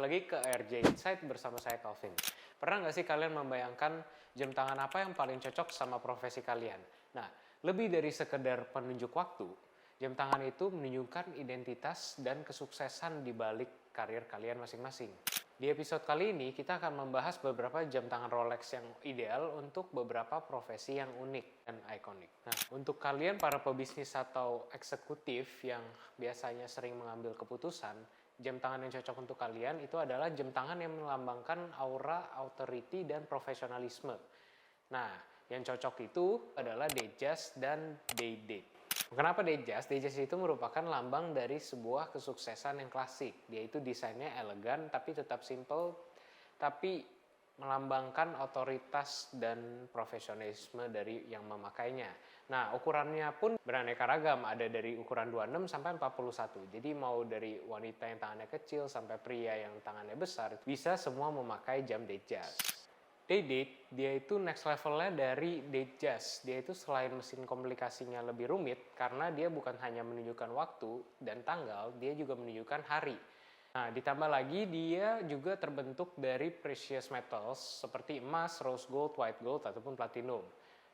lagi ke RJ Insight bersama saya Calvin. Pernah nggak sih kalian membayangkan jam tangan apa yang paling cocok sama profesi kalian? Nah, lebih dari sekedar penunjuk waktu, jam tangan itu menunjukkan identitas dan kesuksesan di balik karir kalian masing-masing. Di episode kali ini kita akan membahas beberapa jam tangan Rolex yang ideal untuk beberapa profesi yang unik dan ikonik. Nah, untuk kalian para pebisnis atau eksekutif yang biasanya sering mengambil keputusan, jam tangan yang cocok untuk kalian itu adalah jam tangan yang melambangkan aura, authority, dan profesionalisme. Nah, yang cocok itu adalah Datejust dan Day-Date. Kenapa Datejust? Datejust itu merupakan lambang dari sebuah kesuksesan yang klasik. Dia itu desainnya elegan tapi tetap simple, tapi melambangkan otoritas dan profesionalisme dari yang memakainya. Nah, ukurannya pun beraneka ragam, ada dari ukuran 26 sampai 41. Jadi mau dari wanita yang tangannya kecil sampai pria yang tangannya besar, bisa semua memakai jam Datejust. Day-Date, dia itu next levelnya dari Datejust. Dia itu selain mesin komunikasinya lebih rumit, karena dia bukan hanya menunjukkan waktu dan tanggal, dia juga menunjukkan hari. Nah, ditambah lagi dia juga terbentuk dari precious metals seperti emas, rose gold, white gold, ataupun platinum.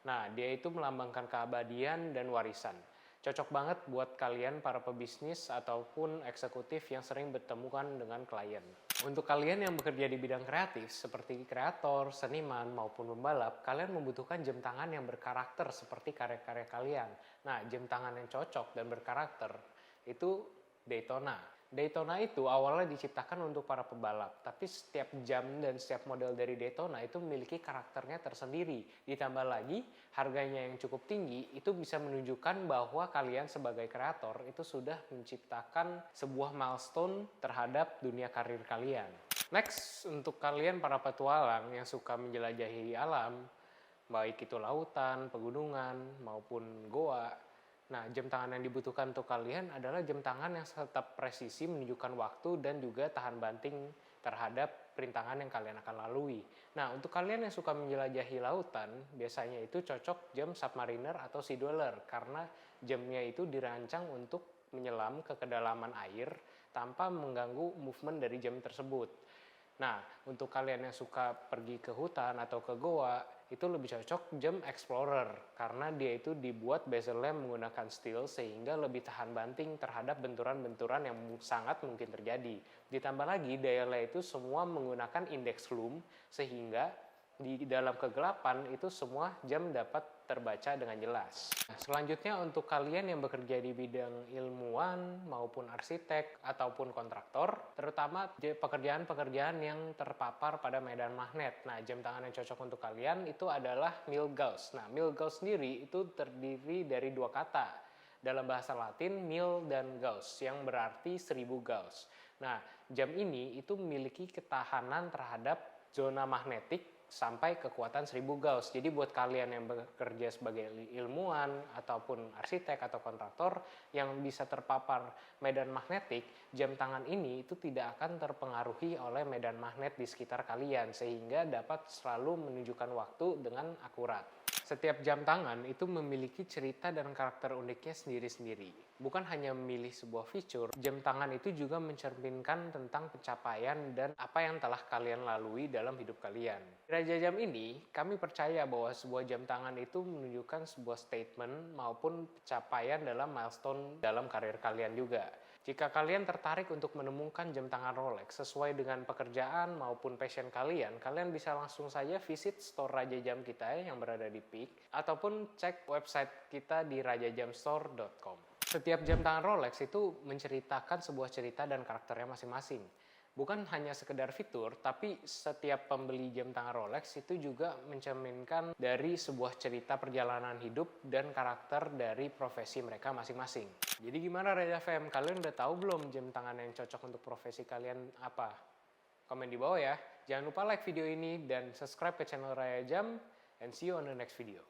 Nah, dia itu melambangkan keabadian dan warisan. Cocok banget buat kalian para pebisnis ataupun eksekutif yang sering bertemu dengan klien. Untuk kalian yang bekerja di bidang kreatif seperti kreator, seniman, maupun pembalap, kalian membutuhkan jam tangan yang berkarakter seperti karya-karya kalian. Nah, jam tangan yang cocok dan berkarakter itu Daytona. Daytona itu awalnya diciptakan untuk para pebalap, tapi setiap jam dan setiap model dari Daytona itu memiliki karakternya tersendiri. Ditambah lagi, harganya yang cukup tinggi itu bisa menunjukkan bahwa kalian sebagai kreator itu sudah menciptakan sebuah milestone terhadap dunia karir kalian. Next, untuk kalian para petualang yang suka menjelajahi alam, baik itu lautan, pegunungan, maupun goa. Nah, jam tangan yang dibutuhkan untuk kalian adalah jam tangan yang tetap presisi menunjukkan waktu dan juga tahan banting terhadap perintangan yang kalian akan lalui. Nah, untuk kalian yang suka menjelajahi lautan, biasanya itu cocok jam Submariner atau Sea Dweller karena jamnya itu dirancang untuk menyelam ke kedalaman air tanpa mengganggu movement dari jam tersebut. Nah, untuk kalian yang suka pergi ke hutan atau ke goa, itu lebih cocok jam Explorer karena dia itu dibuat bezelnya menggunakan steel sehingga lebih tahan banting terhadap benturan-benturan yang sangat mungkin terjadi. Ditambah lagi dialnya itu semua menggunakan index lume sehingga di dalam kegelapan itu semua jam dapat terbaca dengan jelas. Nah, selanjutnya untuk kalian yang bekerja di bidang ilmuwan maupun arsitek ataupun kontraktor, terutama pekerjaan-pekerjaan yang terpapar pada medan magnet. Nah, jam tangan yang cocok untuk kalian itu adalah Milgauss. Nah, Milgauss sendiri itu terdiri dari dua kata. Dalam bahasa Latin, mil dan gauss, yang berarti 1000 gauss. Nah, jam ini itu memiliki ketahanan terhadap zona magnetik sampai kekuatan 1000 Gauss. Jadi buat kalian yang bekerja sebagai ilmuwan ataupun arsitek atau kontraktor yang bisa terpapar medan magnetik, jam tangan ini itu tidak akan terpengaruhi oleh medan magnet di sekitar kalian sehingga dapat selalu menunjukkan waktu dengan akurat. Setiap jam tangan itu memiliki cerita dan karakter uniknya sendiri-sendiri. Bukan hanya memilih sebuah fitur, jam tangan itu juga mencerminkan tentang pencapaian dan apa yang telah kalian lalui dalam hidup kalian. Di Raja Jam ini, kami percaya bahwa sebuah jam tangan itu menunjukkan sebuah statement maupun pencapaian dalam milestone dalam karir kalian juga. Jika kalian tertarik untuk menemukan jam tangan Rolex sesuai dengan pekerjaan maupun passion kalian, kalian bisa langsung saja visit store Raja Jam kita yang berada di Peak, ataupun cek website kita di rajajamstore.com. Setiap jam tangan Rolex itu menceritakan sebuah cerita dan karakternya masing-masing. Bukan hanya sekedar fitur, tapi setiap pembeli jam tangan Rolex itu juga mencerminkan dari sebuah cerita perjalanan hidup dan karakter dari profesi mereka masing-masing. Jadi gimana Raja FM? Kalian udah tahu belum jam tangan yang cocok untuk profesi kalian apa? Komen di bawah ya. Jangan lupa like video ini dan subscribe ke channel Raja Jam, and see you on the next video.